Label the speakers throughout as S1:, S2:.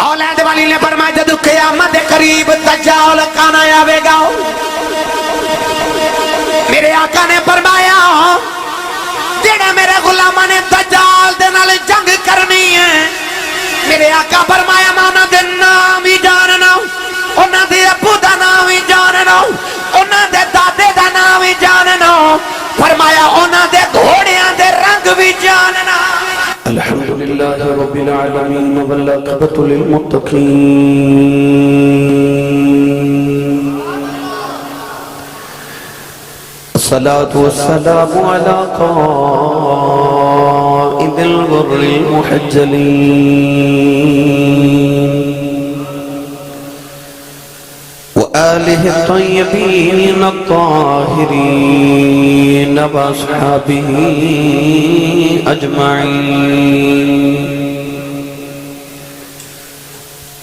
S1: اولاد والی نے فرمایا جدو قیامت قریب دجال کانا آوے گا میرے آقا نے فرمایا جڑے میرے غلامہ نے دجال دے نال جنگ کرنی ہے میرے آقا فرمایا میں انہاں دے نام ہی جاننا انہاں دے ابو دا نام ہی جاننا انہاں دے دادے دا نام ہی جاننا فرمایا انہاں دے گھوڑیاں دے رنگ بھی جاننا
S2: الحمدللہ رب العالمین والعاقبۃ للمتقین الصلاة والسلام على قائد الغر المحجلين وآله الطيبين الطاهرين وأصحابه أجمعين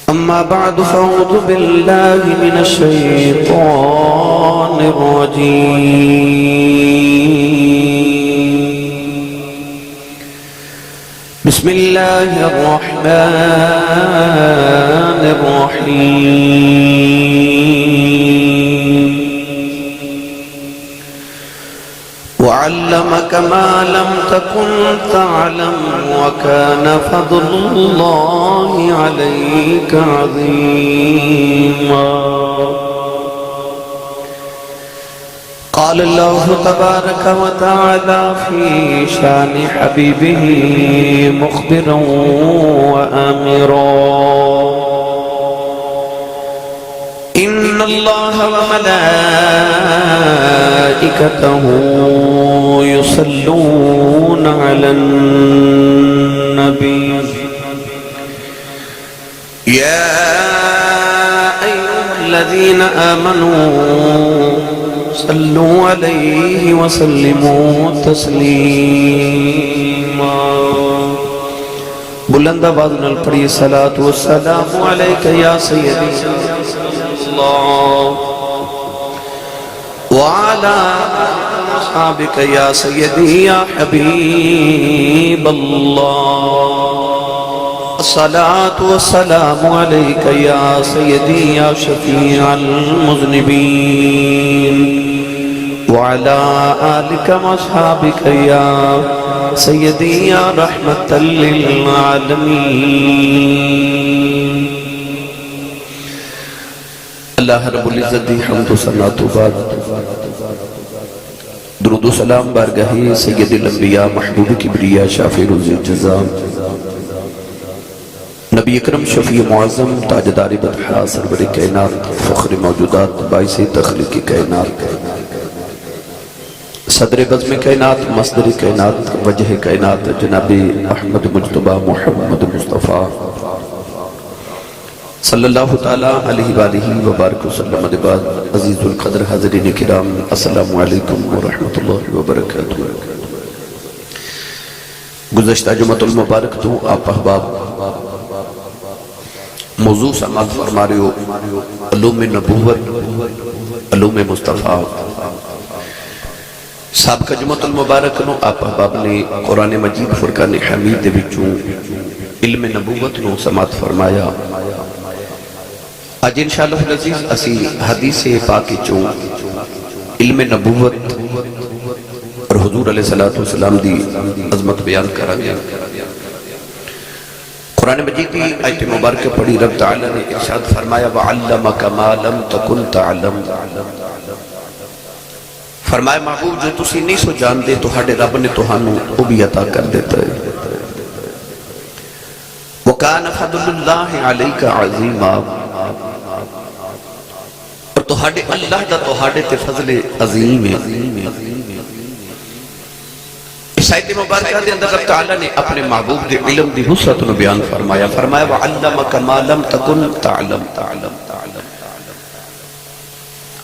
S2: أما بعد فأعوذ بالله من الشيطان الرجيم بسم الله الرحمن الرحيم وعلمك ما لم تكن تعلم وكان فضل الله عليك عظيما قال الله تبارك وتعالى في شان حبيبه مخبرا وآمرا إن الله وملائكته يصلون على النبي يا أيها الذين آمنوا صلوا عليه وسلموا تسليما بلند آواز نال پڑھی صلاۃ والسلام علیک یا سیدی اللہ وعلى أصحابك يا سيدي يا حبيب الله الصلاة والسلام عليك يا سيدي يا شفيع المذنبين وعلى آلك وأصحابك يا سيدي يا رحمة للعالمين اللہ رب العزت دی حمد و ثنا تو بعد درود و سلام بارگاہ سید الانبیاء محبوب کبریا شافع روز جزا نبی اکرم شفیع معظم تاجدار بطحا سرور کائنات فخر موجودات باعث تخلیق کائنات صدر بزم کائنات مصدر کائنات وجہ کائنات جناب احمد مجتبہ محمد مصطفیٰ صلی اللہ تعالیٰ علیہ وآلہ وبارک وسلم بعد عزیز القدر حضرین کرام السلام علیکم ورحمت اللہ وبرکاتہ گزشتہ جمعۃ المبارک تو آپ احباب موضوع سماعت فرما رہے ہو علوم نبوت علوم مصطفیٰ سابقہ جمعۃ المبارک نو آپ احباب نے قرآن مجید فرقان حمید دے وچوں علم نبوت نو سماعت فرمایا آج انشاءاللہ العزیز اسی حدیث پاک چوں علم نبوت اور حضور علیہ السلام دی عظمت بیان کرا گیا قرآن مجید کی آیت مبارکہ پڑھی رب تعالیٰ نے ارشاد فرمایا وَعَلَّمَكَ مَا لَمْ تَكُنْ تَعْلَمْ فرمایا محبوب جو تسی نہیں سو جان دے تو ہاڑے رب نے توہانوں وہ بھی عطا کر دیتا ہے وَكَانَ فَضْلُ اللَّهِ عَلَيْكَ عَظِيمًا اور توہاڑے اللہ دا توہاڑے تے فضل عظیم ہے اس آیت مبارکہ دے اندر رب تعالیٰ نے اپنے محبوب دے علم دی حسرت نو بیان فرمایا وَعَلَّمَكَ مَا لَمْ تَكُنْ تَعْلَمْ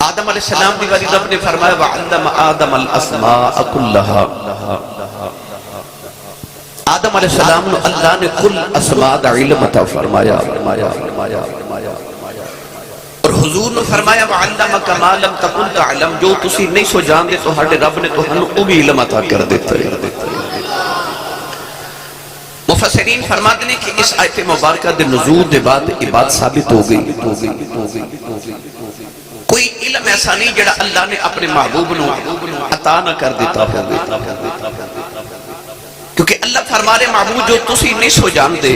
S2: آدم علیہ السلام دی والی رب نے فرمایا وَعَلَّمَ آدَمَ الْأَسْمَاءَ كُلَّهَا آدم علیہ السلام نو اللہ نے کل اسماء دا علم عطا فرمایا اور حضور نے فرمایا وَعَلَّمَكَ مَا لَمْ تَكُنْ تَعْلَمْ جو تسی نہیں سو جان دے تو ہاڑے رب نے تو ہنو او بھی علم عطا کر دیتا ہے مفسرین فرماتے ہیں کہ اس آیت مبارکہ دے نزول دے بعد یہ بات ثابت ہو گئی کوئی علم ایسا نہیں جڑا اللہ نے اپنے محبوب نو عطا نہ کر دیتا ہوگا، کیونکہ اللہ فرما رہے محبوب جو تسی نہیں سو جان دے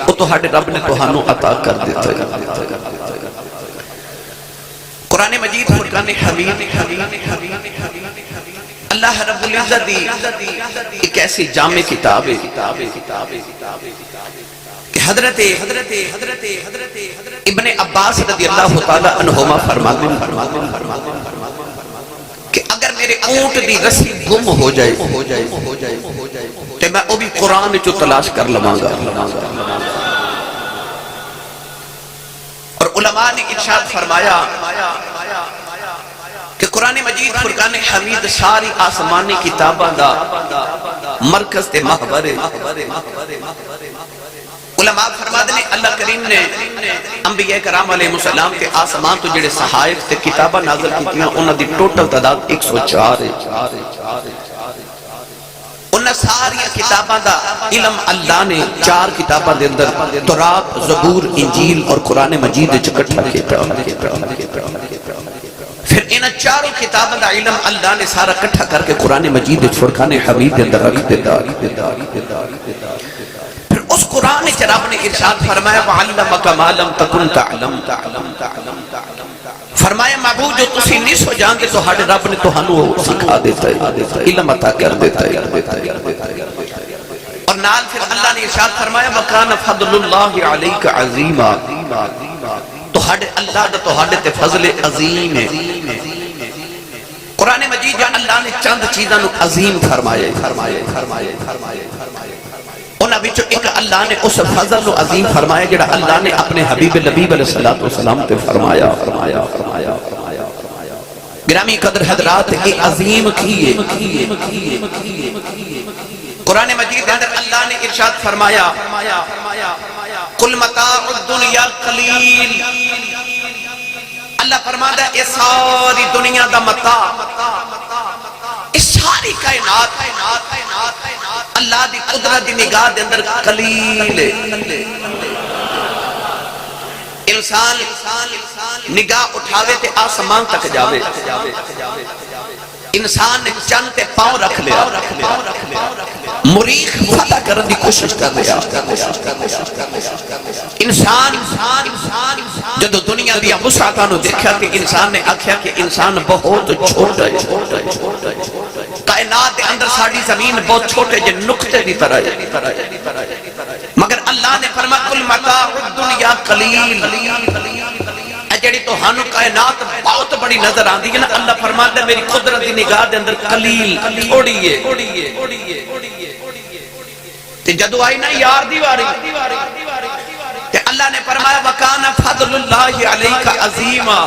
S2: وہ تو ہڈے رب نے تہانوں عطا کر دیتا ہے۔ قرآن مجید فرقان حمید اللہ رب العزت دی ایک ایسی جامع کتاب ہے کہ حضرت ابن عباس رضی اللہ تعالی عنہما فرماتے ہیں کہ اگر میرے اونٹ دی رسی گم ہو جائے تو میں وہ بھی قرآن جو تلاش کر لواں گا۔ اور علماء نے ارشاد فرمایا کہ قرآن مجید فرقان حمید ساری آسمانی کتاباں دا مرکز تے محور ہے۔ علماء فرماتے ہیں اللہ کریم نے انبیاء کرام علیہ السلام کے آسمان تو جڑے صحائف تے کتاباں نازل کیتیاں انہاں دی ٹوٹل تعداد 104 ہے۔ انہاں ساری کتاباں دا علم اللہ نے 4 کتاباں دے اندر تورات، زبور، انجیل اور قرآن مجید وچ اکٹھا کیتا۔ پھر انہاں 4 کتاباں دا علم اللہ نے سارا اکٹھا کر کے قرآن مجید وچ فرقان حمید دے اندر رکھ دیتا۔ پھر اس قرآن وچ رب نے ارشاد فرمایا وَعَلَّمَكَ مَا لَمْ تَكُنْ تَعْلَمْ، فرمایا محبوب جو تسی نہیں سو جانتے تو ہر رب نے تہانوں سکھا دیتا ہے، علم عطا کر دیتا ہے۔ اور نال پھر اللہ نے ارشاد فرمایا وَكَانَ فَضْلُ اللَّهِ عَلَيْكَ عَظِيمًا، تو ہر اللہ دا تو ہر تے فضل عظیم ہے۔ قرآن مجید جہاں اللہ نے چند چیزاں نو عظیم فرمایا انہاں وچوں ایک اللہ نے اس فضل نو عظیم فرمایا جڑا اللہ نے اپنے حبیب لبیب علیہ السلام تے فرمایا۔ گرامی قدر حضرات یہ عظیم کیے قرآن مجید اندر اللہ نے ارشاد فرمایا قُلْ مَتَاعُ الدُّنْيَا قَلِيلٌ، اللہ فرماتا ہے یہ ساری دنیا دا متاع، اس ساری کائنات اللہ دی قدرت دی نگاہ دے اندر قلیل ہے۔ انسان نگاہ اٹھاوے تے آسمان تک جاوے، انسان نے چند تے پاؤں رکھ لیا، مریخ فتح کرنے دی کوشش کر لیا۔ انسان جدو دنیا دیا وسعتاں نو دیکھا کہ انسان نے آکھیا کہ انسان بہت چھوٹا ہے، کائنات دے اندر ساڑی زمین بہت چھوٹے جے نقطے دی طرح ہے، مگر اللہ نے فرمایا کل متاع الدنیا قلیل، جڑی تو ہانو کائنات بہت بڑی نظر آندی ہے نا، اللہ فرماتا ہے میری قدرت دی نگاہ دے اندر قلیل تھوڑی ہے۔ تے جدو آئی نا یار دیواری تے اللہ نے فرمایا وَكَانَ فَضْلُ اللَّهِ عَلَيْكَ عَظِيمًا،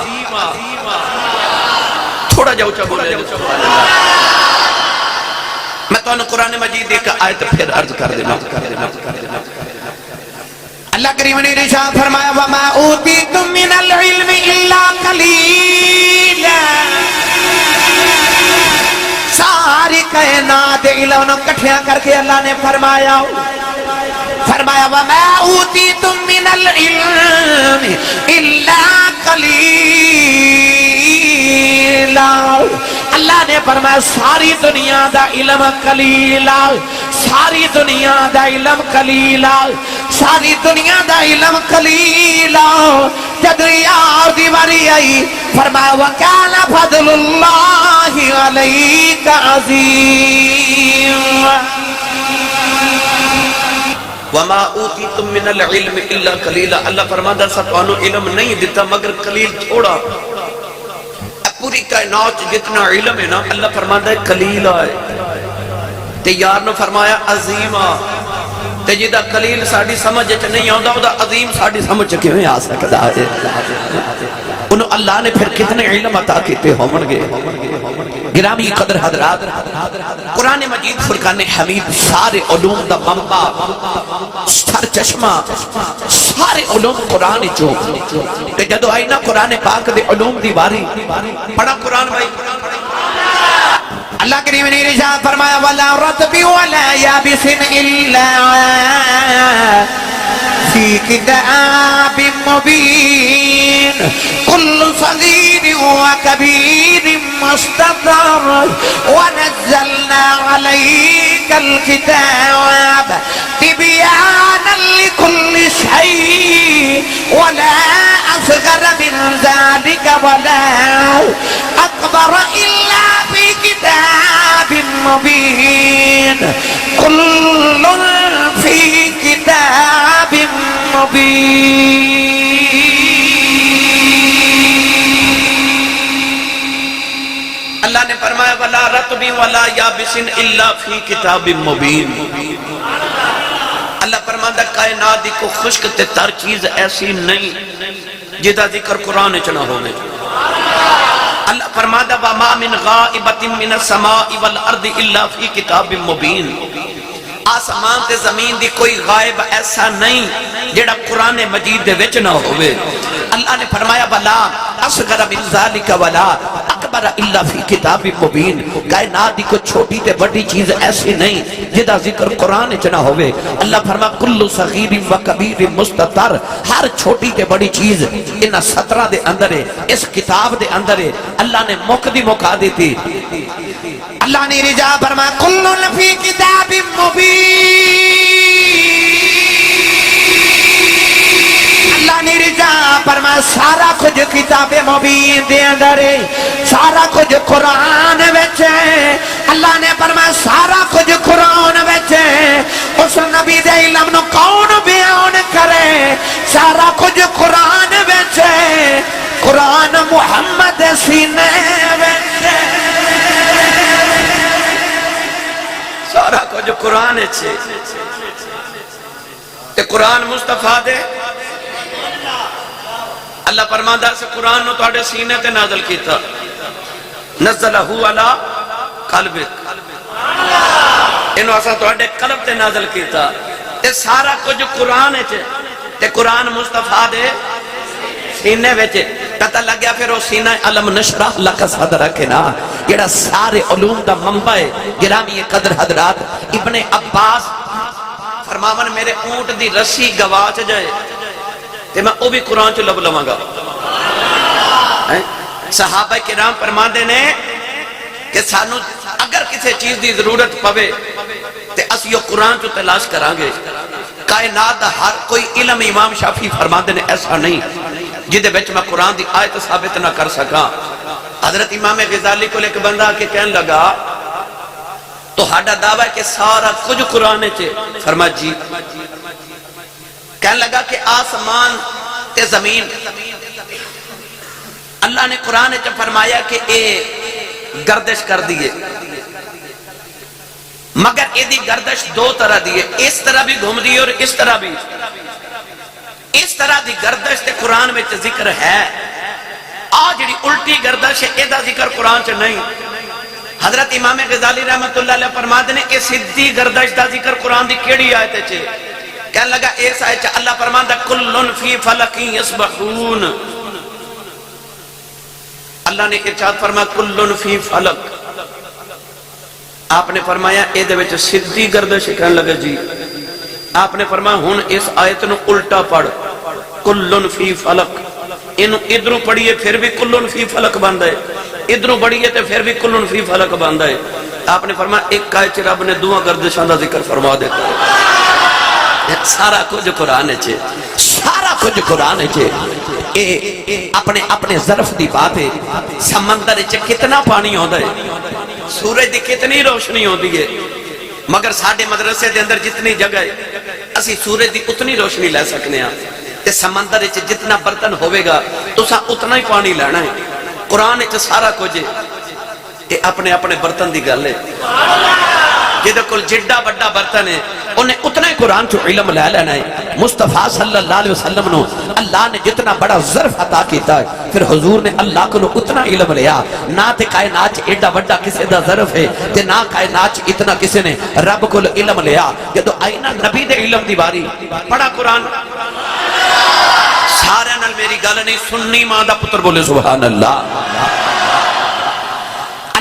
S2: تھوڑا جاؤ چا بولے میں تو انہوں قرآن مجید ایک آیت پھر عرض کر دینا۔
S1: اللہ کریم نے ارشاد فرمایا وَمَا أُوتِيتُم مِّنَ الْعِلْمِ إِلَّا قَلِيلًا، ساری کائنات علم نو کٹھیاں کر کے اللہ نے فرمایا وَمَا أُوتِيتُم مِّنَ الْعِلْمِ إِلَّا قَلِيلًا، اللہ نے فرمایا ساری دنیا دا علم قلیلا، ساری دنیا دا علم قلیلا، ساری دنیا دا علم قلیلا۔ جد یار دیواری آئی فرمایا وَكَانَ فَضْلُ اللَّهِ عَلَيْكَ عَظِيمًا،
S2: وَمَا أُوتِيتُم مِّنَ الْعِلْمِ إِلَّا قَلِيلًا، اللہ فرماتا سبحانو علم نہیں دیتا مگر قلیل تھوڑا۔ پوری کائنات جتنا علم ہے نا اللہ فرماتا ہے قلیل ہے، تے یار نے فرمایا عظیمہ، تے جدہ قلیل ساڑی سمجھ نہیں آؤں دا عظیم ساڑی سمجھ کیوں آ سکتا ہے۔ انہوں اللہ نے پھر کتنے علم عطا کیتے ہومن گے۔ گرامی قدر حضرات قرآن مجید فرقان حمید سارے علوم دا منبع سر چشمہ سارے علوم قرآن چو کہ جدو آئینا قرآن پاک دے علوم دی باری پڑھا قرآن بھائی
S1: اللہ کریم نے ارشاد فرمایا ولا رطب ولا یابس الا فی کتاب مبین کل صغیر وکبیر مستطر ونزلنا علیک الکتاب تبیانا لکل شیء ولا اصغر من ذلك ولا اکبر الا فی کتاب مبین کل فی کتاب مبین۔
S2: اللہ نے فرمایا ولا رطب ولا یابس الا فی کتاب مبین۔ اللہ فرماتا کائنات دی کو خشک تے تر چیز ایسی نہیں جدا ذکر قرآن چنا ہوئے۔ اللہ فرماتا وما من غائبت من السماء والارض الا فی کتاب مبین۔ آسمان تے زمین دی کوئی غائب ایسا نہیں جڑا قرآن مجید دے وچ نہ ہوئے۔ اللہ نے فرمایا ولا اصغر من ذالک ولا اکبر الا فی کتاب مبین۔ کائنات دی کوئی چھوٹی تے بڑی چیز ایسی نہیں جدا ذکر قرآن وچ نہ ہوئے۔ اللہ فرمایا کل صغیر و کبیر مستطر، ہر چھوٹی تے بڑی چیز ان 17 دے اندر ہے، اس کتاب دے اندر ہے۔ اللہ نے مقدی مکا دیتی۔
S1: اللہ نے رجا فرمایا کل فی کتاب مبین۔ اللہ نے رجا فرمایا سارا کچھ کتاب مبین دے اندر ہے، سارا کچھ قرآن وچ ہے۔ اللہ نے فرمایا سارا کچھ قرآن وچ ہے، اس نبی دے علم نو کون بیان کرے؟ سارا کچھ قرآن وچ ہے، قرآن محمد سینے وچ ہے۔
S2: سارا کچھ قرآن چھے تے قرآن مصطفیٰ دے اللہ فرماندا سے قرآن نو تواڈے سینے تے نازل کیتا نزلہ علی قلبک، انو اسا تواڈے قلب تے نازل کیتا تے سارا کچھ قرآن چھے تے قرآن مصطفیٰ دے سینے وچ پتہ لگ گیا۔ پھر وہ سینہ علم نشرح لک صدرک نا جڑا سارے علوم دا منبع ہے۔ گرامی قدر حضرات، ابن عباس فرماون میرے اونٹ دی رسی گواچ جائے تے میں او بھی قرآن چ لب لواں گا۔ صحابہ کرام فرماندے نے کہ سانو اگر کسی چیز دی ضرورت پوے تے اسی وہ قرآن چ تلاش کران گے۔ کائنات دا ہر کوئی علم امام شافعی فرماندے نے ایسا نہیں جدے بچ میں قرآن دی آیت ثابت نہ کر سکا۔ حضرت امام غزالی کو ایک بندہ کے کہنے لگا تو ہاڈا دعویٰ ہے کہ سارا کچھ قرآن چھے؟ فرما جی۔ کہنے لگا کہ آسمان تے زمین اللہ نے قرآن چھے فرمایا کہ اے گردش کر دیئے، مگر اے دی گردش دو طرح دیئے، اس طرح بھی گھوم دیئے اور اس طرح بھی۔ اس طرح دی گردش تے قرآن میں ذکر ہے، آج جڑی الٹی گردش ہے ایدہ ذکر قرآن چ نہیں۔ حضرت امام غزالی رحمت اللہ علیہ فرماتے نے کہ سدھی گردش دا ذکر قرآن دی کیڑی آیت ہے؟ کہنے لگا اس آیت چ اللہ فرماتا کلن فی فلک یسبحون۔ اللہ نے ارشاد فرمایا کلن فی فلک، آپ نے فرمایا اے دے وچ سدھی گردش، کہنے لگا جی۔ آپ نے فرمایا ہن اس آیت نو الٹا پڑھ، کلن فی فلک، انہوں ادھروں پڑھئے پھر بھی کلن فی فلک باندھا ہے، ادھروں پڑھئے تے پھر بھی کلن فی فلک باندھا ہے۔ آپ نے فرمایا ایک آیت رب نے دو گردشاں دا ذکر فرما دیتا ہے۔ سارا کچھ قرآن چھے، سارا کچھ قرآن چھے۔ اپنے اپنے ظرف دی بات ہے، سمندر چھے کتنا پانی ہوتا ہے، سورج دی کتنی روشنی ہوتی ہے، مگر ساڑھے مدرسے دے اندر جتنی جگہ ہے اسی سورج دی اتنی روشنی لے سکنے ہیں۔ تے سمندر چھے جتنا برتن ہوئے گا تو سا اتنا ہی پانی لینا ہے۔ قرآن چھے سارا کچھ ہے، یہ اپنے اپنے برتن دی گل ہے۔ جدہ کل جڈا بڑا برتن ہے انہیں اتنا ہی قرآن چو علم لے لینا ہے۔ مصطفیٰ صلی اللہ علیہ وسلم نو اللہ نے جتنا بڑا ظرف عطا کیتا ہے، پھر حضور نے اللہ کو اتنا علم لیا۔ نہ تے کائنات ایڈا بڑا کسی دا ظرف ہے تے نہ کائنات اتنا کسی نے رب کو علم لیا۔ جدو آئینہ نبی دے علم دی باری پڑھا قرآن، سارے نال میری گل نہیں سننی ماں دا پتر بولے سبحان اللہ۔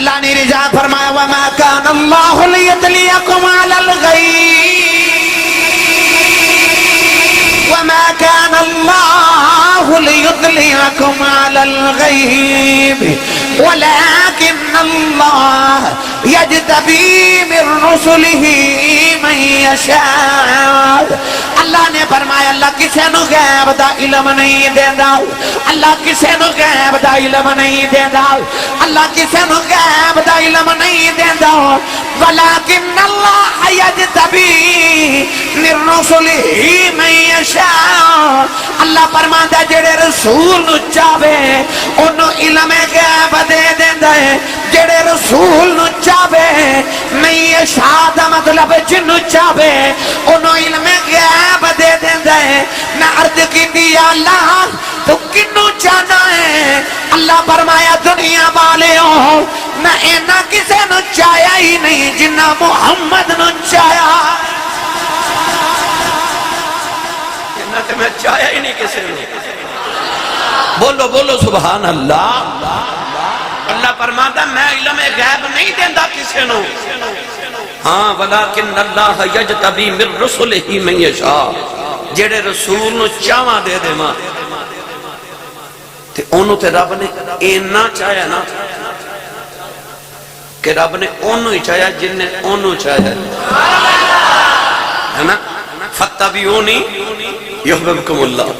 S1: اللہ نے رضا فرمایا وما کان اللہ لیطلعکم علی الغیب وما کان اللہ لیطلعکم علی الغیب ولكن اللہ یجتبی من رسلہ من یشاء اللہ نے فرمایا اللہ کسے نو غیب دا علم نہیں دیندا اللہ کسے نو غیب دا علم نہیں دیندا اللہ کسے نو غیب دا علم نہیں دیندا ولكن اللہ یجتبی من رسلہ من یشاء اللہ فرماندا جڑے رسول نو چاہے اونوں علم غیب دے دیندا ہے جڑے رسول نو چاہے من یشاء دا مطلب جنوں چاہے اونوں علم غیب دے دیندا ہے میں عرض کیتی یا اللہ تو کنوں چاہنا ہے اللہ فرمایا دنیا والیوں میں اینا کسے نو چاہیا ہی نہیں جنہ محمد نو چاہیا
S2: اینا تے میں چاہیا ہی نہیں کسے نو بولو بولو سبحان اللہ اللہ فرماتا میں علم غیب نہیں دیندہ کسے نو ہاں ولیکن اللہ یجتبی من رسلہ من یشاء جڑے رسول نو چاواں دے دے ماں تے انہوں تے رب نے اینا چاہیا نا کہ رب نے انہوں ہی چاہیا جن نے انہوں چاہیا ہے نا فَاتَّبِعُونِي يُحْبِبْكُمُ اللَّهُ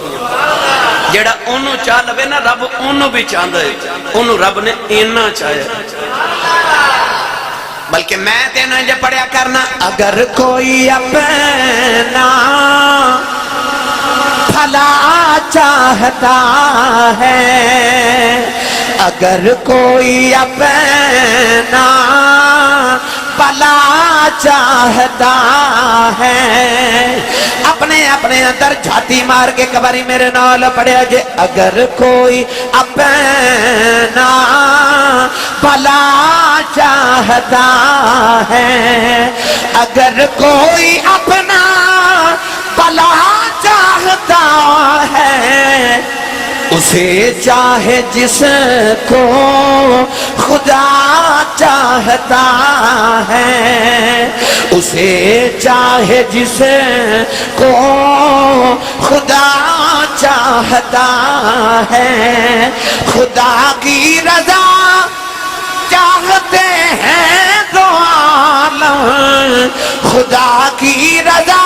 S2: جڑا انہوں چاہ لبے نا رب انہوں بھی چاہتا ہے انہوں رب نے اینا چاہیا
S1: بلکہ میں تینوں جو پڑھیا کرنا اگر کوئی اپنا بھلا چاہتا ہے اگر کوئی اپنا بھلا چاہتا ہے اپنے اپنے اندر جھاتی مار کے کباری میرے نال پڑھیا جے اگر کوئی اپنا بھلا چاہتا ہے اگر کوئی اپنا بھلا چاہتا ہے اسے چاہے جس کو خدا چاہتا ہے اسے چاہے جس کو خدا چاہتا ہے خدا کی رضا چاہتے ہیں دو عالم خدا کی رضا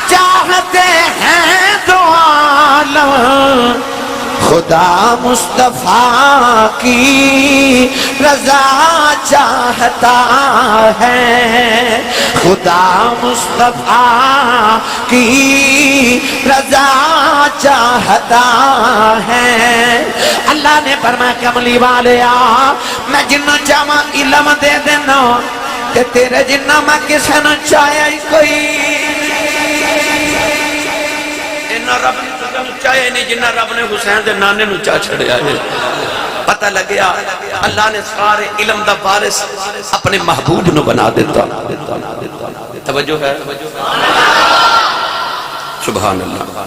S1: چاہتے ہیں دو عالم خدا مصطفیٰ کی رضا چاہتا ہے خدا مصطفیٰ کی رضا چاہتا ہے اللہ نے فرمایا کملی والیا میں جنوں چاہاں علم دے دینا کہ تیرے جنہ میں کسے نو چاہیا ہی کوئی
S2: اینا رب نے چاہے نہیں جنہ رب نے حسین دے نانے نو چاہ چھڑیا ہے پتہ لگیا اللہ نے سارے علم دا وارث اپنے محبوب نو بنا دیتا توجہ ہے سبحان اللہ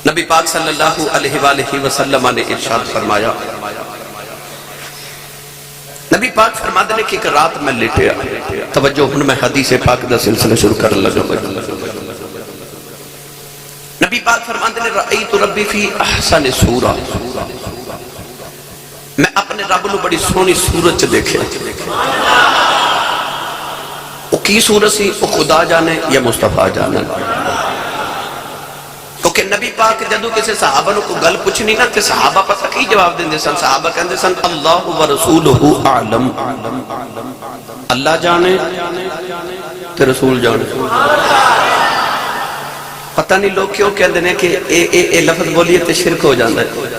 S2: نبی پاک صلی اللہ علیہ وآلہ وسلم نے ارشاد فرمایا نبی پاک فرما دے کہ ایک رات میں لیٹیا توجہ ہن میں حدیث پاک دا سلسلہ شروع کر لگا نبی پاک فرماتے ہیں رأیت ربی فی احسن سورہ میں اپنے رب نو بڑی سونی صورت چ دیکھے وہ کی صورت سی وہ خدا جانے یا مصطفیٰ جانے کیونکہ نبی پاک جدو کسی صحابہ کو گل پوچھنی نا تے صحابہ پتہ کی جواب دیں دے سن صحابہ کہندے سن اللہ و رسولہ اعلم اللہ جانے تے رسول جانے پتہ نہیں لوگ کیوں کہندے نے کہ اے لفظ بولیے تے شرک ہو جاندہ ہے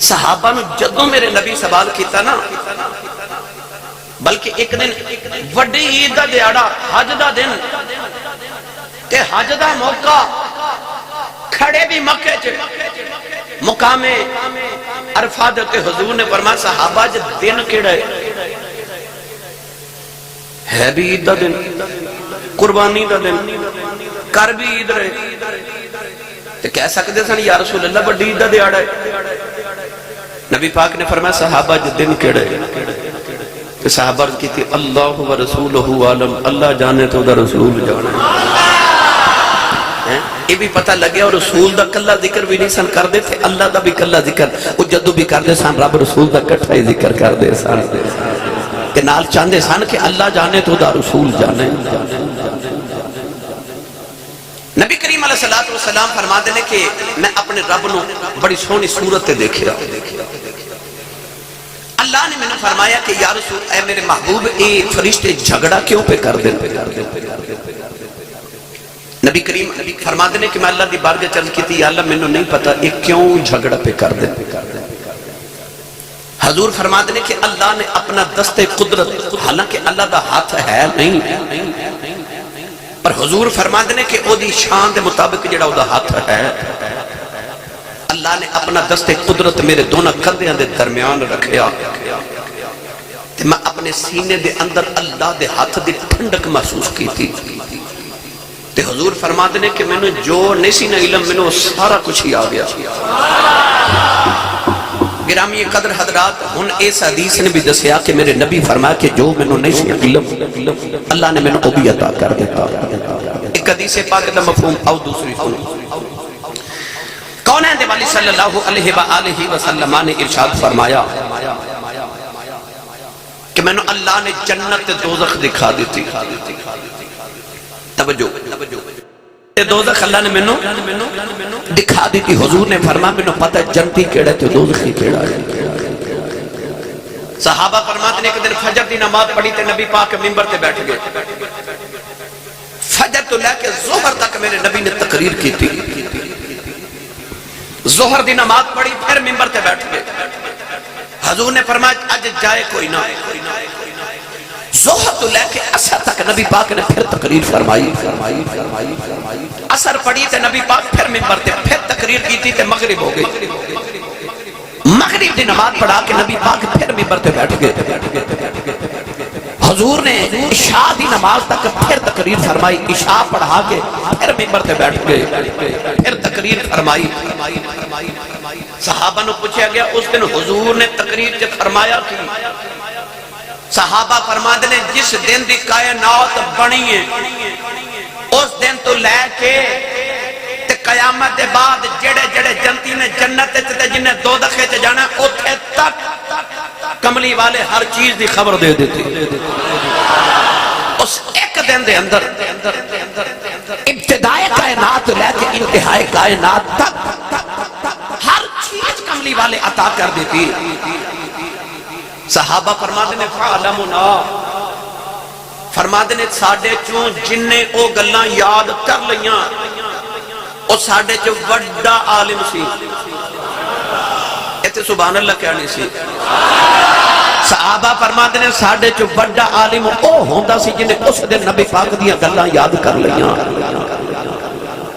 S2: صحابہ نو جدوں میرے نبی سوال کیتا نا بلکہ ایک دن وڈی عید دا دیاڑا حج دا دن تے حج دا موقع کھڑے بھی مکہ چے مقام عرفات تے حضور نے فرمایا صحابہ جب دن کیڑا ہے بھی عید دا دن قربانی دا دن کر بھی عید رہے تے کہہ سکتے سن یا رسول اللہ بڑی عید دا دیاڑا ہے نبی پاک نے فرمایا صحابہ جو دن کیڑے کہ صحابہ کی تھی اللہ و رسولہ عالم، اللہ جانے تو دا رسول جانے. یہ بھی پتہ لگیا اور رسول دا کلا ذکر بھی نہیں سن کر دے تھے، اللہ دا بھی کلا ذکر وہ جدو بھی کر دے سن رب رسول دا کٹھا ہی ذکر کر دے سن کہ نال چاندے سن کہ اللہ جانے تو دا رسول جانے. نبی کریم علیہ السلام فرما دینے کہ میں اپنے رب نو بڑی سونی صورت دیکھیا. اللہ نے میں نے فرمایا کہ یا رسول اے میرے محبوب اے فرشتے جھگڑا کیوں پہ کر دیں. نبی کریم فرما دینے کہ میں اللہ دی بارگاہ چرز کی تھی یا اللہ میں نے نہیں پتا ایک کیوں جھگڑا پہ کر دیں. حضور فرما دینے کہ اللہ نے اپنا دست قدرت، حالانکہ اللہ دا ہاتھ ہے نہیں، پر حضور فرما دینے کہ او دی شان دے مطابق جڑا او دا ہاتھ ہے، اللہ نے اپنا دست قدرت میرے دونوں کندھیاں دے درمیان رکھیا تے میں اپنے سینے دے اندر اللہ دے ہاتھ دی ٹھنڈک محسوس کی تھی. تے حضور فرما دینے کہ میں نے جو نہیں سی نہ علم میں نے سارا کچھ ہی آ گیا. گرامی قدر حضرات، ہن اس حدیث نے بھی دسیا کہ میرے نبی فرمایا کہ جو میں نے نہیں سی علم اللہ نے میں نے بھی عطا کر دیتا. ایک حدیث پاک دا مفہوم او دوسری سنو. کونین دے والی صلی اللہ علیہ وآلہ وسلم نے ارشاد فرمایا کہ میں نے اللہ نے جنت دوزخ دکھا دیتی. توجہ، دوزخ اللہ نے میں نے دکھا دیتی. حضور نے فرمایا میں نے پتہ جنتی کیڑا تے دوزخی کیڑا ہے. صحابہ فرماتے ہیں کہ دن فجر دی نماز پڑھی تے نبی پاک منبر تے بیٹھ گئے. فجر تو لے کے ظہر تک میرے نبی نے تقریر کی تھی. ظہر دی نماز پڑھی پھر منبر تے بیٹھ گئے. حضور نے فرمایا اج جائے کوئی نہ. ظہر تو لے کے عصر تک نبی پاک نے پھر تقریر فرمائی. عصر پڑھی تے نبی پاک پھر منبر تے پھر تقریر کی تھی تے مغرب ہو گئی. مغرب دی نماز پڑھا کے نبی پاک پھر منبر تے بیٹھ گئے. حضور نے عشاء دی نماز تک پھر تقریر فرمائی. عشاء پڑھا کے پھر منبر تے بیٹھ گئے پھر تقریر فرمائی. صحابہ نے پوچھا گیا اس دن حضور نے تقریر تے فرمایا کی؟ صحابہ فرماتے ہیں جس دن دی کائنات بنی ہے اس دن تو لے کے تے قیامت دے بعد جڑے جڑے جنتی نے جنت تے جنہیں دوزخ تے جانا اوتھے تک کملی والے ہر چیز دی خبر دے دیتے. اس ایک دن دے اندر ابتدائے کائنات لے کے انتہائی کائنات تک ہر چیز کملی والے عطا کر دیتی. صحابہ فرماتے نے فعلمنا، فرماتے نے ساڑھے چوں جننے او گلاں یاد کر لیاں او ساڑھے چوں وڈا عالم سی. ایتے سبحان اللہ کیا نہیں سی. صحابہ فرماتے نے ساڑھے چوں وڈا عالم او ہوندہ سی جنہیں اس دن نبی پاک دیاں گلاں یاد کر لیاں.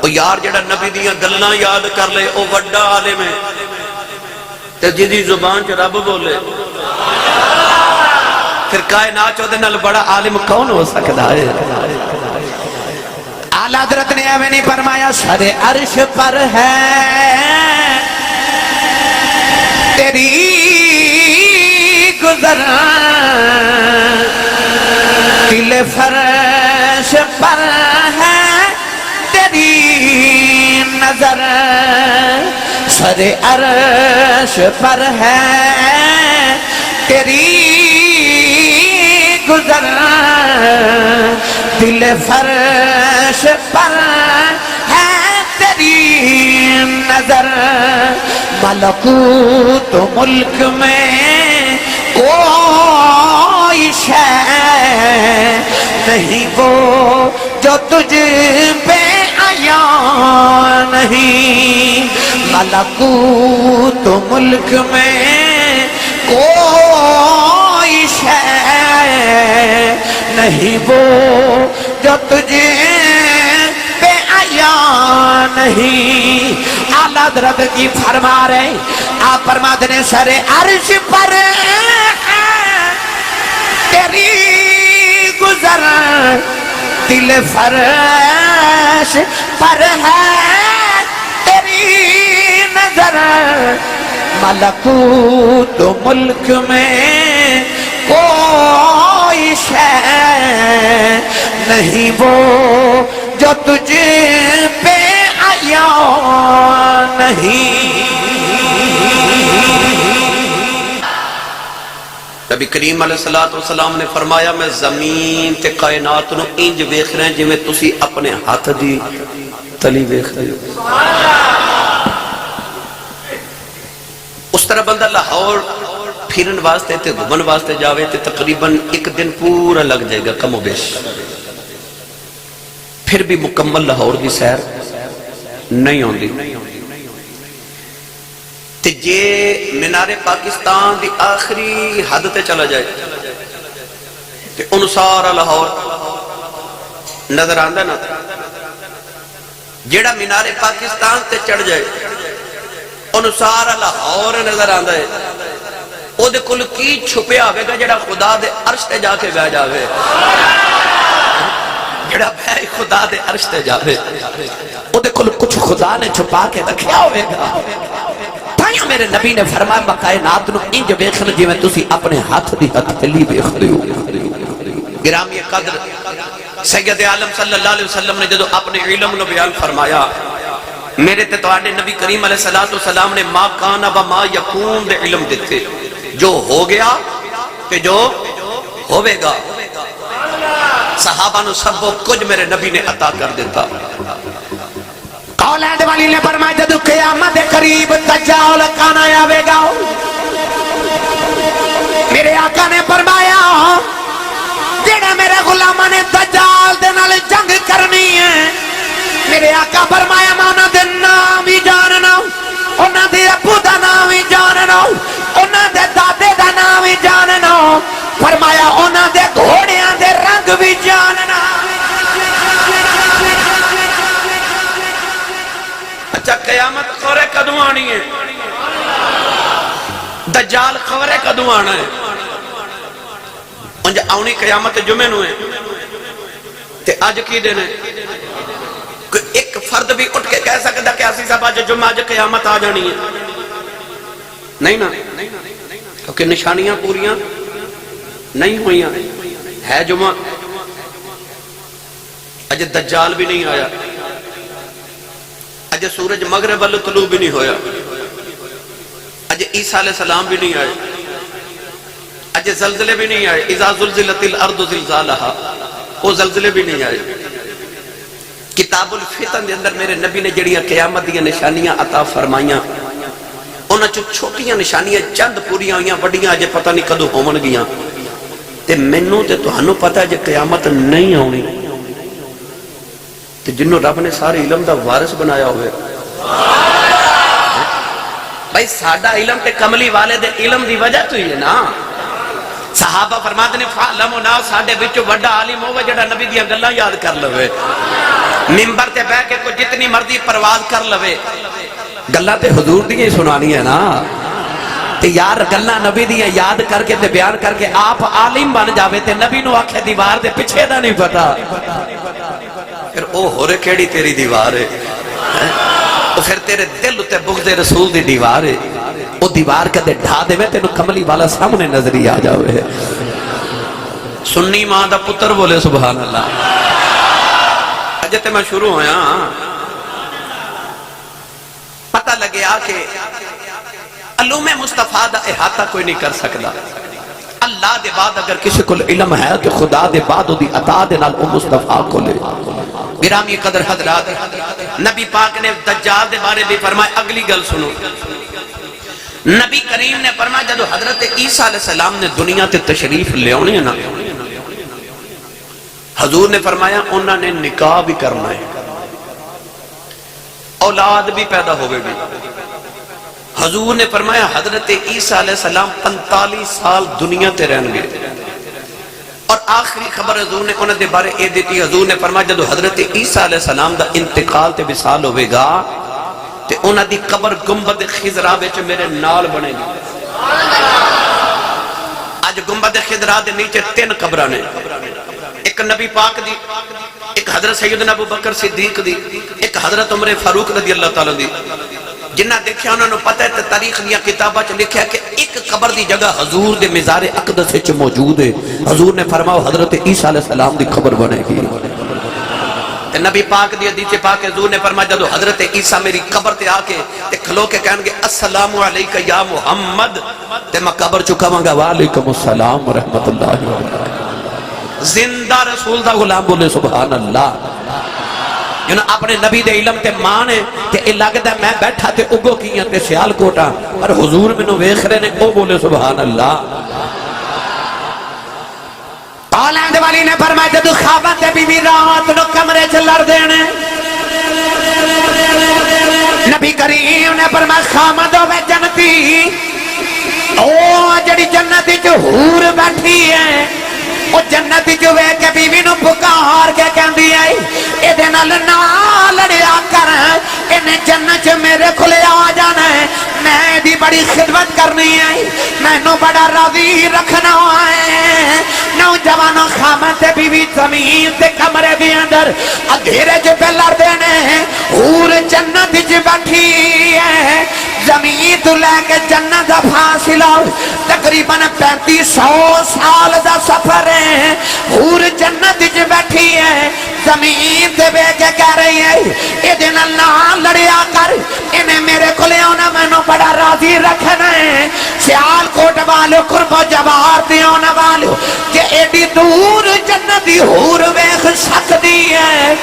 S2: او یار جڑا نبی دیاں گلاں یاد کر لے او وڈا عالم ہے تے جدی زبان چ رب بولے پھر کائنات چودے نال بڑا عالم کون ہو سکتا ہے.
S1: اعلیٰ حضرت نے ایویں نہیں فرمایا سر عرش پر ہے تیری گزر، دل فرش پر ہے تیری نظر، سر عرش پر ہے تیری گزر، دل فرش پر ہے تیری نظر، ملکوت ملک میں کوئی شے نہیں وہ جو تجھ پہ عیاں نہیں، ملکوت ملک میں کوئی شے نہیں وہ جو تجھے بے عیاں نہیں. اعلیٰ حضرت کی فرما رہے آپ فرما دیں سر عرش پر تیری گزر، دل فرش پر ہے تیری نظر، ملکوت و ملک میں کوئی شے نہیں وہ جو تجھ پہ آیا نہیں.
S2: نبی کریم علیہ السلام نے فرمایا میں زمین تے کائنات نو انج ویکھ رہے ہیں جویں تسی اپنے ہاتھ دی تلی ویکھ رہے ہو. اس طرح بندہ لاہور پھرن واسطے تے گھومن واسطے جاوے تے تقریباً ایک دن پورا لگ جائے گا کم و بیش. پھر بھی مکمل لاہور کی سیر نہیں ہوندی. تے جے مینار پاکستان دی آخری حد تے چلا جائے تے ان سارا لاہور نظر آندا نا. جیڑا مینار پاکستان تے چڑھ جائے ان سارا لاہور نظر آندا ہے. او دے کل کی چھپیا ہوئے گا جیڑا خدا دے عرش تے جا کے بہ جاوے. جیڑا بہ خدا دے عرش تے جاوے او دے کل کچھ خدا نے چھپا کے رکھیا ہوئے گا. میرے نبی نے فرمایا کائنات نو انج ویکھن جویں تسی اپنے ہاتھ دی ہتھیلی ویکھدے ہو. گرامی قدر سید عالم صلی اللہ علیہ وسلم نے جدو اپنے علم نو بیان فرمایا میرے تے تواڈے نبی کریم علیہ السلام نے ما کان و ما یکون دے علم دیتے. جو ہو گیا کہ جو ہوے گا. صحابہ نو سب کچھ میرے نبی نے عطا کر دیتا.
S1: اولاد والی نے فرمایا جدو قیامت قریب دجال کان آوے گا میرے آقا نے فرمایا جڑے میرے غلاماں نے دجال دے نال جنگ کرنی ہے میرے آقا فرمایا میں انہاں دے نام ہی جاننا انہاں دے ابو دا نام ہی جاننا انہاں دے دادے دا نام ہی جاننا فرمایا انہاں دے گھوڑیاں دے رنگ بھی جاننا.
S2: اچھا قیامت خورے کدوں آنی ہے دجال خورے کدوں آنا ہے. انجا آنی قیامت جمعہ نو ہے تے آج کی دن ہے. ایک فرد بھی اٹھ کے کہہ سکتا کہ اسی صاحب آج جمعہ آج قیامت آ جانی ہے نہیں نا. کیونکہ نشانیاں پوریاں نہیں ہوئیاں ہے جمعہ. اج دجال بھی نہیں آیا. اج سورج مغرب والو طلوع بھی نہیں ہویا. اج عیسیٰ علیہ السلام بھی نہیں آئے. اج زلزلے بھی نہیں آئے. اذا زلزلت الارض زلزالہا وہ زلزلے بھی نہیں آئے. کتاب الفتن دے اندر میرے نبی نے جڑیاں قیامت دیاں نشانیاں عطا فرمائیاں انہاں چو چھوٹیاں نشانیاں چند پوریاں ہویاں وڈیاں اجے پتہ نہیں کدوں ہون گیاں. تے مینوں تے تہانوں پتہ ہے جے قیامت نہیں آونی تے جنوں رب نے سارے علم دا وارث بنایا ہوئے. بھائی ساڈا علم تے کملی والے دے علم دی وجہ تو ہی ہے نا. صحابہ فرماتے نے فعلم نا ساڈے وچوں بڑا عالم ہوے جڑا نبی دیاں گلاں یاد کر لوے منبر تے بیٹھ کے کوئی جتنی مرضی پرواز کر لوے گلاں تے حضور دیاں ہی سنانی ہے نا. تے یار گلاں نبی دیاں یاد کر کے تے بیان کر کے آپ عالم بن جاوے تے نبی نو آکھے دیوار دے پیچھے دا نہیں پتا پھر او ہو رہے کیڑی تیری دیوار ہے. پھر تیرے دل تے بغض رسول دی دیوار ہے. او دیوار کدے ڈھا دے میں تینو کملی والا سامنے نظری آ جاوے. سنی ماں دا پتر بولے سبحان اللہ. اجے تے میں شروع ہویا پتہ لگیا کہ علوم مصطفیٰ دا احاطہ کوئی نہیں کر سکتا. اللہ دے بعد اگر کسی کو علم ہے تو خدا دے بعد دی عطا دے نال او مصطفیٰ کو لے. گرامی قدر حضرات نبی پاک نے دجال دے بارے بھی فرمایا. اگلی گل سنو نبی کریم نے فرمایا جدو حضرت عیسیٰ علیہ السلام نے دنیا تے تشریف لے آنے نا حضور نے فرمایا انہوں نے نکاح بھی کرنا ہے اولاد بھی پیدا ہوئے گی. حضور نے فرمایا حضرت عیسیٰ علیہ السلام 45 سال دنیا تے رہن گے اور آخری خبر حضور نے انہوں نے بارے اے دیتی. حضور نے فرمایا جدو حضرت عیسیٰ علیہ السلام دا انتقال تے وصال ہوئے گا تے انہوں دی قبر گنبد خضرا وچ میرے نال بنے گی. آج گنبد خضرا دے نیچے 3 قبراں نے. ایک نبی پاک دی ایک حضرت سیدنا ابو بکر صدیق دی ایک حضرت عمر فاروق رضی اللہ تعالیٰ دی. جنہ دیکھیا انہوں نے پتہ ہے تاریخ دیا کتابہ چ لکھیا کہ ایک قبر دی جگہ حضور دے مزار اقدس وچ موجود ہے. حضور نے فرمایا حضرت عیسیٰ علیہ السلام دی قبر بنے گی. تے نبی پاک دی حدیث پاک حضور نے فرمایا جدو حضرت عیسیٰ میری قبر تے آ کے تے کھلو کے کہن گے السلام علیکہ یا محمد تے میں قبر چکاواں گا وعلیکم السلام ورحمت اللہ وبرکاتہ. زندہ رسول دا غلام بولے سبحان اللہ. جنہوں اپنے نبی دے علم تے مانے تے یہ لگتا ہے میں بیٹھا تے اگو کیاں تے سیال کوٹا پر حضور منو ویکھ رہے نے او بولے سبحان اللہ.
S1: اولاد والی نے فرمایا جدو خواباں تے بی بی رات نو کمرے چ لڑ دینے نبی کریم نے فرمایا خامد ہوے جنتی او جڑی جنت وچ حور بیٹھی ہے او جنت وچ ویکھ کے بیوی نو پکار کے کہندی ہے اے دے نال نہ لڑیا کر اینے جنت چ میرے کھلے آ جانا ہے میں دی بڑی خدمت کرنی ہے مینوں بڑا راضی رکھنا ہے. نوجوانوں خامد تے بیوی زمین تے کمرے بھی اندر اندھیرے چ پہ لڑ دینے حور جنت وچ بیٹھی ہے. زمین تو لے کے جنت دا فاصلہ تقریباً 3500 سال دا سفر ہے. حور جنت وچ بیٹھی ہے زمین تے بے کے کہہ رہی ہے اے دن اللہ لڑیا کر انہیں میرے کو لے آنا مینوں بڑا راضی رکھنا ہے. سیال کوٹ والو قرب و جوار تے آنا والو کہ ایڈی دور جنت دی حور ویکھ سکدی ہے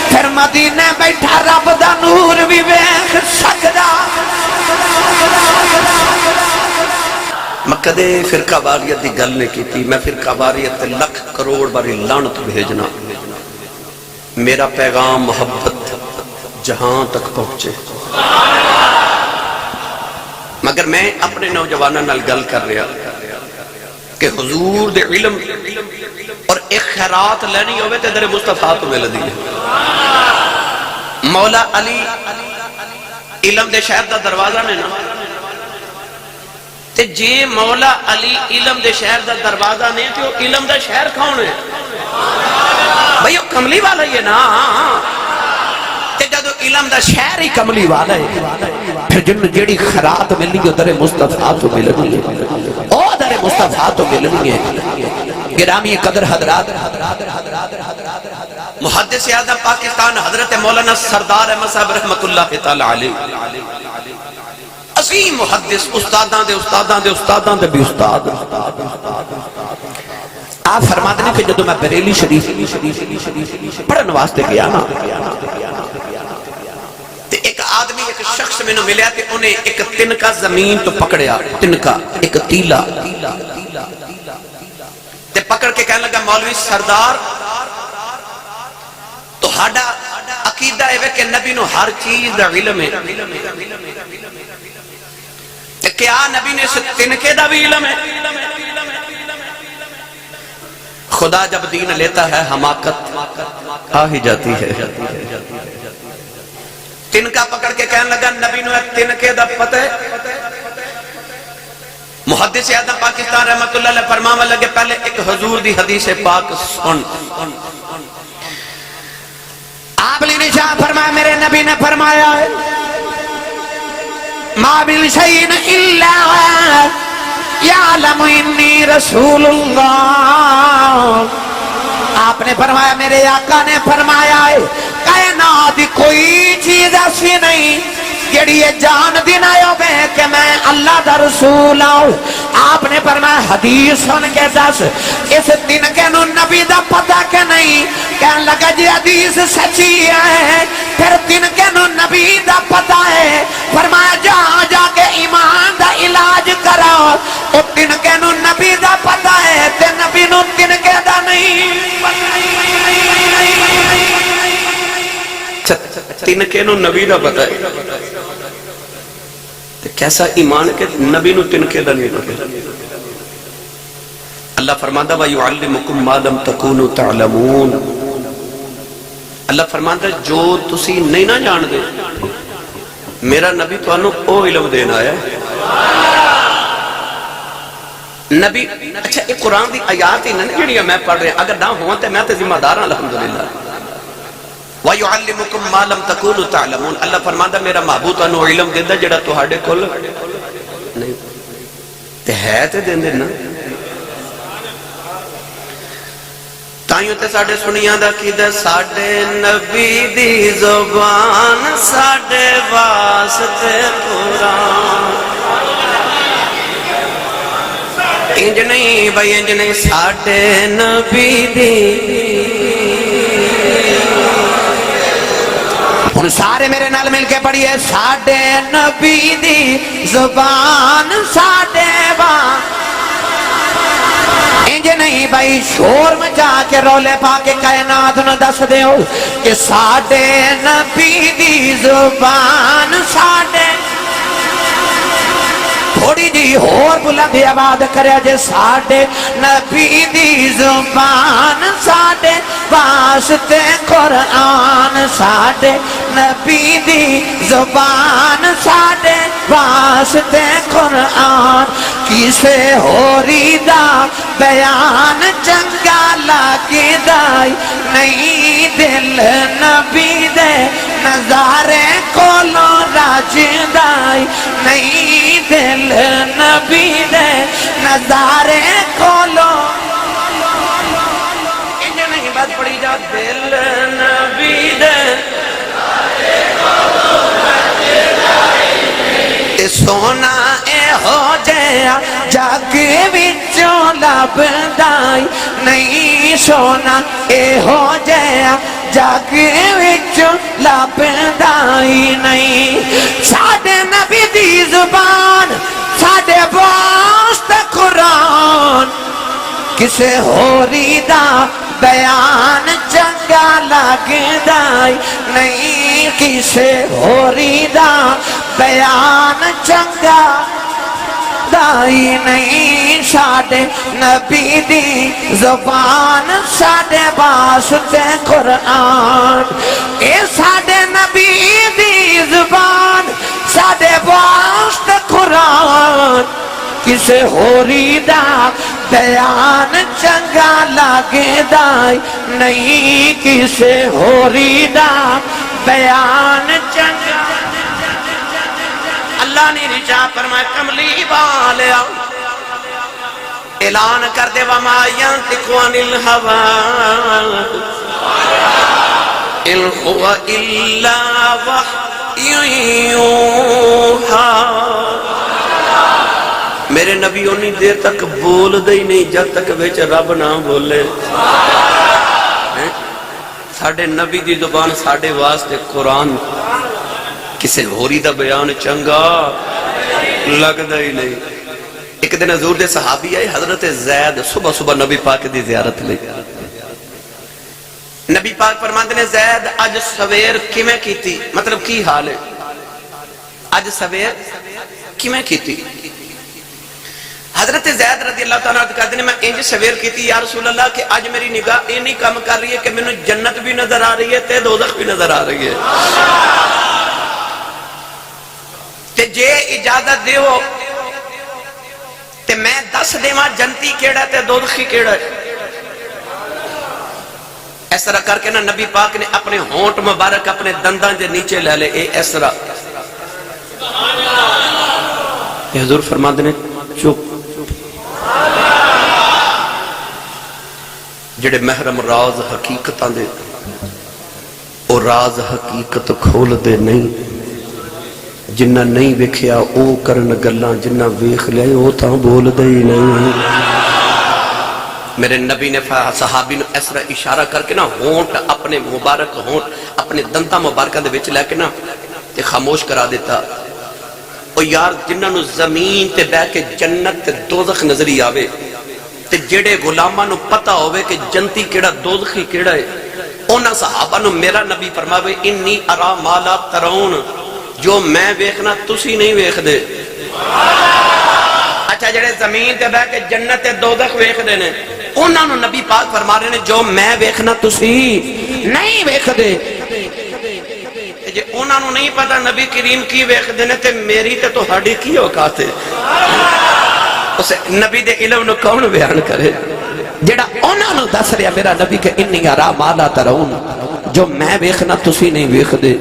S1: پھر مدینے بیٹھا رب دا نور بھی ویکھ سکدا.
S2: میں کدے فرقہ واریت دی گل نہیں کی تھی. میں فرقہ واریت لکھ کروڑ باری لعنت بھیجنا. میرا پیغام محبت جہاں تک پہنچے. مگر میں اپنے نوجوانوں نال گل کر رہا کہ حضور دے علم اور ایک خیرات لینی ہوئے تے در مصطفیٰ تو مل دی. مولا علی علم دے شہر دا دروازہ نے نا تے جے مولا علی علم دے شہر دا دروازہ نے تے وہ علم دا شہر کون ہے بھئی وہ کملی والا ہی ہے نا. تے جدو علم دا شہر ہی کملی والا ہے پھر جن جیڑی خیرات ملنی ہے در مصطفیٰ تو ملنی ہے او در مصطفیٰ تو ملنی ہے. گرامی قدر حضرات محدث اعظم پاکستان حضرت مولانا سردار احمد صاحب رحمت اللہ تعالی علیہ عظیم محدث استاداں دے استاداں دے استاداں دے بھی استاد آپ فرماتے ہیں کہ جدو میں بریلی شریف پڑھن واسطے گیا نا تے ایک آدمی ایک شخص میں نے ملیا تے انہیں ایک تنکا زمین تو پکڑیا. تنکا ایک تیلا تے پکڑ کے کہنے لگا مولوی سردار تو ہاڈا عقیدہ ہے کہ نبی نو ہر چیز دا علم ہے تے کیا نبی نے اس تنکے دا بھی علم ہے؟ خدا جب دین لیتا ہے حماقت آ ہی جاتی ہے. تنکا پکڑ کے کہنے لگا نبی نو تنکے دا پتہ ہے. محدث اعظم پاکستان رحمت اللہ علیہ فرمانے لگے پہلے ایک حضور دی حدیث پاک سن.
S1: آپ نے شاہ فرمایا میرے نبی نے فرمایا ہے ما من شیء الا یعلم انی رسول اللہ. آپ نے فرمایا میرے آقا نے فرمایا ہے کائنات کوئی چیز ایسی نہیں جڑی یہ جان دینا ہوئے کہ میں اللہ دا رسول آؤں. آپ نے فرمایا حدیث سن کے دس اس دن کے نو نبی دا پتہ کہ نہیں. کہنے لگا جی حدیث سچی ہے پھر دن کے نو نبی دا پتہ ہے. فرمایا جا کے ایمان دا علاج کرا او دن کے نو نبی دا پتہ ہے تے نبی نو دن کے دا نہیں.
S2: تنکے نو نبی دا پتہ ہے تے کیسا ایمان کہ نبی نو تنکے دا نہیں پتہ. اللہ فرماتا وَيُعَلِّمُكُمْ مَا لَمْ تَكُونُوا تَعْلَمُونَ. اللہ فرماتا جو تسی نہیں نہ جان دے میرا نبی تو انہوں او علم دینا ہے. نبی اچھا ایک قرآن دی آیات ہی نہیں جڑی میں پڑھ رہے ہیں اگر نہ ہوں تو میں تو ذمہ دار ہوں الحمدللہ. وَيُعَلِّمُكُمْ مَا لَمْ تَكُونُوا تَعْلَمُونَ اللہ فرماتا میرا معبود تانوں علم دیندا جڑا تہاڈے کول نہیں تے ہے تے دیندے نا تائیوں تے ساڑھے سنیاں دا کی دے ساڑھے نبی دی زبان ساڑھے واسطے قرآن انج نہیں بھائی انج نہیں ساڑھے نبی دی
S1: ہن سارے میرے نال مل کے پڑھئے ساڑھے نبی دی زبان ساڑھے واسطے انج نہیں بھائی شور مچا کے رولے پا کے کائنات نو دس دے ہو کہ ساڑھے نبی دی زبان ساڑھے تھوڑی جی اور بلندی آواز کرے جے ساڑھے نبی دی زبان ساڑھے واسطے قرآن ساڑھے نبی دی زبان ساڑھے واسطے قرآن کسے ہوری دا بیان چنگا لگی دائی نہیں دل نبی دے نظارے کولو راج دائی نہیں دل نبی دے نظارے کولو انجھے نہیں بات پڑی جا دل نبی دے سونا اے ہو جایا جاگ وچوں لبدائی نہیں سونا اے ہو جایا جاگ وچوں لبدائی نہیں ساڑھے نبی دی زبان ساڑھے واسطے قرآن کسے ہوری دا بیان چنگا لگدائی نہیں کسے ہوری دا بیان چنگا دائی نہیں ساڑھے نبی دی زبان ساڑھے واسطے قرآن اے ساڑھے نبی دی زبان ساڑھے واسطے قرآن کسے ہوری دا بیان چنگا لگے دائی نہیں کسے ہوری دا بیان چنگا اللہ نے رجا فرمایا کملی والیا اعلان کر دے وَمَا يَنْتِقُ عَنِ الْهَوَىٰ إِنْ هُوَ إِلَّا وَحْيٌ يُوحَىٰ میرے نبی انی دیر تک بول دے نہیں جب تک بیچ رب نہ بولے ساڑھے نبی دی زبان ساڑھے واسطے قرآن کسے ہوری دا بیان چنگا لگ دا ہی نہیں ایک دن حضور دے صحابی آئے حضرت زید صبح صبح نبی پاک دی زیارت لے نبی پاک فرماندے نے زید آج سویر کیمیں کی تھی مطلب کی حال ہے آج سویر کیمیں کی تھی حضرت زید رضی اللہ تعالیٰ عنہ کہتے ہیں میں انج سویر کی تھی یا رسول اللہ کہ آج میری نگاہ یہ نہیں کام کر رہی ہے کہ میں جنت بھی نظر آ رہی ہے تے دوزخ بھی نظر آ رہی ہے تے جے اجازت دے ہو تے میں دس دے ماں جنتی کیڑا تے دوزخی کیڑا ہے اس طرح کر کے نا نبی پاک نے اپنے ہونٹ مبارک اپنے دندان دے نیچے لے لے اے اس طرح حضور فرماتے نے چپ جڑے محرم راز حقیقتاں دے او راز حقیقت کھول دے نہیں جنہ نہیں ویکھیا او کرن گلاں جنہ ویکھ لے او تاں بول دے ہی نہیں میرے نبی نے صحابی نے اس طرح اشارہ کر کے نا ہونٹ اپنے مبارک ہونٹ اپنے دنتا مبارکہ دے وچ لے کے نا تے خاموش کرا دیتا او یار جنہ نو زمین تے بہ کے جنت تے دوزخ نظری آوے تے جڑے غلاماں نو پتہ ہوئے کہ جنتی کیڑا دوزخی کیڑا ہے اونا صحابہ نو میرا نبی فرماوے انی ارا مالا ترون جو میں ویکھنا تسی نہیں ویکھ دے اچھا جڑے زمین تے بہ کے جنت تے دوزخ ویکھ دے نے اونا نو نبی پاک فرما رہے نے جو میں ویکھنا تسی نہیں ویکھ دے جے اونا نو نہیں پتا نبی کریم کی ویکھ دے نے تے میری تے تو ہاڑی کی اوقات ہے اسے نبی دے علم نو کون بیان کرے جڑا اونا نو دس رہا میرا نبی کہ انی ارا مالا ترون
S2: جو میں ویکھنا تسی نہیں ویکھدے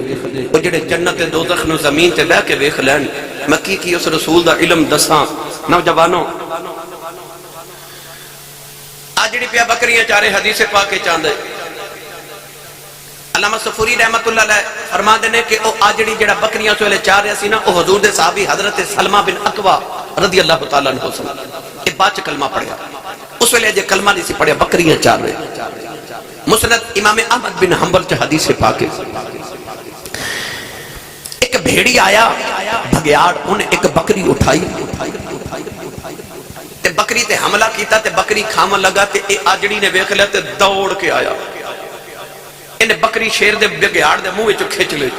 S2: وہ جڑے جنت دوزخ نو زمین تے بیٹھ کے ویکھ لین میں کی اس رسول دا علم دساں نوجوانوں آج جڑی پیا بکریاں چارے حدیث پاک کے چاندے علامہ صفوری رحمت اللہ علیہ فرما دینے کہ او آجڑی جڑا بکریاں سوئلے چاہ رہے سی نا او حضور دے صحابی حضرت سلمہ بن اقوا رضی اللہ تعالیٰ عنہ سے یہ بات کلمہ پڑھیا اس ویلے جے کلمہ نہیں سی پڑھیا بکریاں چاہ رہے مسند امام احمد بن حنبل چا حدیث پاک ایک بھیڑی آیا بھگیاڑ انہیں ایک بکری اٹھائی تے بکری تے حملہ کیتا تے بکری کھامن لگا تے آجڑی نے ویکھ لیا تے دوڑ کے آیا انہیں بکری شیر دے بگیار دے منہ وچ کھچ لے